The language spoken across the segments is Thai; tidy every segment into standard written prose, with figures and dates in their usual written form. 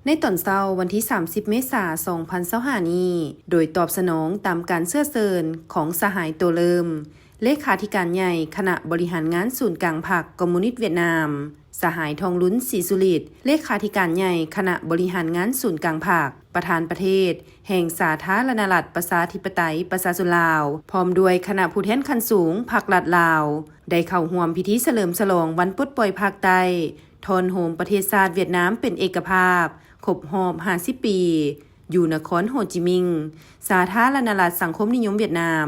ในตอนเช้าวันที่ 30 เมษายน 2025 นี้โดยตอบสนองตามการเชื้อเชิญของสหายตัวเริ่มเลขาธิการใหญ่คณะบริหารงานศูนย์กลางพรรคคอมมิวนิสต์เวียดนามสหายทองลุ้นศรีสุริตเลขาธิการใหญ่คณะบริหารงานศูนย์กลางพรรคประธานประเทศแห่งสาธารณรัฐประชาธิปไตยประชาชนลาวพร้อมด้วยคณะผู้แทนขั้นสูงพรรครัฐลาวได้เข้าร่วมพิธีเฉลิมฉลองวันปลดปล่อยภาคใต้ทอนโฮมประเทศชาติเวียดนามเป็นเอกภาพครบรอบ50 ปีอยู่นครโฮจิมินห์สาธารณรัฐสังคมนิยมเวียดนาม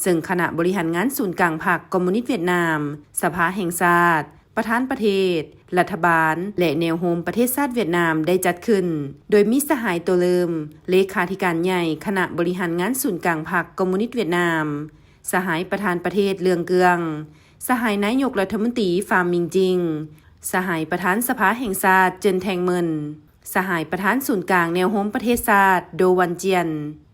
ซึ่งคณะบริหารงานศูนย์กลางพรรคคอมมิวนิสต์เวียดนามสภาแห่งชาติประธานประเทศรัฐบาลและแนวโฮมประเทศชาติเวียดนามได้จัดขึ้นโดยมีสหายตัวเริ่มเลขาธิการใหญ่คณะบริหารงานศูนย์กลางพรรคคอมมิวนิสต์เวียดนามสหายประธานประเทศเลืองเกืองสหายนายกรัฐมนตรีฟาร์มมิงจิงสหายประธานสภาแห่งชาติเจินแทงเมินสหายประธานศูนย์กลางแนวโฮมประเทศชาติโดวันเจียน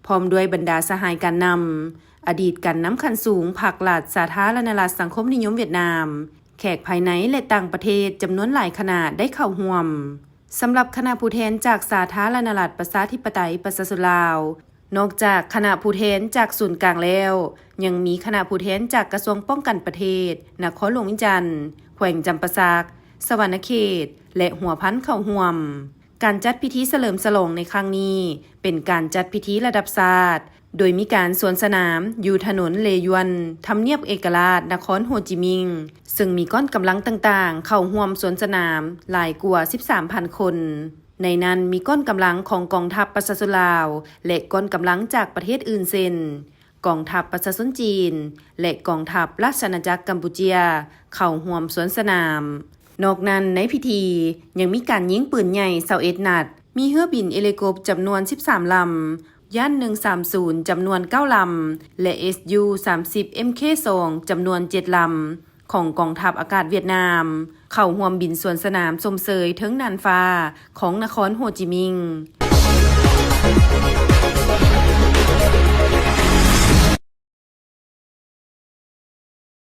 พร้อมด้วยบรรดาสหายการนำอดีตการนำขั้นสูงพรรครัฐสาธารณรัฐสังคมนิยมเวียดนามแขกภายในและต่างประเทศจำนวนหลายคณะได้เข้าร่วมสำหรับคณะผู้แทนจากสาธารณรัฐประชาธิปไตยประชาชนลาวนอกจากคณะผู้แทนจากศูนย์กลางแล้วยังมีคณะผู้แทนจากกระทรวงป้องกันประเทศนครหลวงวิจันทร์แขวงจำปาสักสวรรณเขตและหัวพันเข้าร่วมการจัดพิธีเฉลิมฉลองในครั้งนี้เป็นการจัดพิธีระดับชาติโดยมีการสวนสนามอยู่ถนนเลยวนทำเนียบเอกราชนครโฮจิมินห์ซึ่งมีก้อนกำลังต่างๆเข้าร่วมสวนสนามหลายกว่า 13,000 คนในนั้นมีก้อนกำลังของกองทัพประชาชนลาวและก้อนกำลังจากประเทศอื่นเช่นกองทัพประชาชนจีนและกองทัพราชอาณาจักรกัมพูชาเข้าร่วมสวนสนามนอกนั้นในพิธียังมีการยิงปืนใหญ่21 นัดมีเรือบินเอลิคอปเตอร์จำนวน13 ลำย่าน130จำนวน9 ลำและ Su-30 MK2 จำนวน7 ลำของกองทัพอากาศเวียดนามเข้าร่วมบินสวนสนามชมเชยถึงน่านฟ้าของนครโฮจิมินห์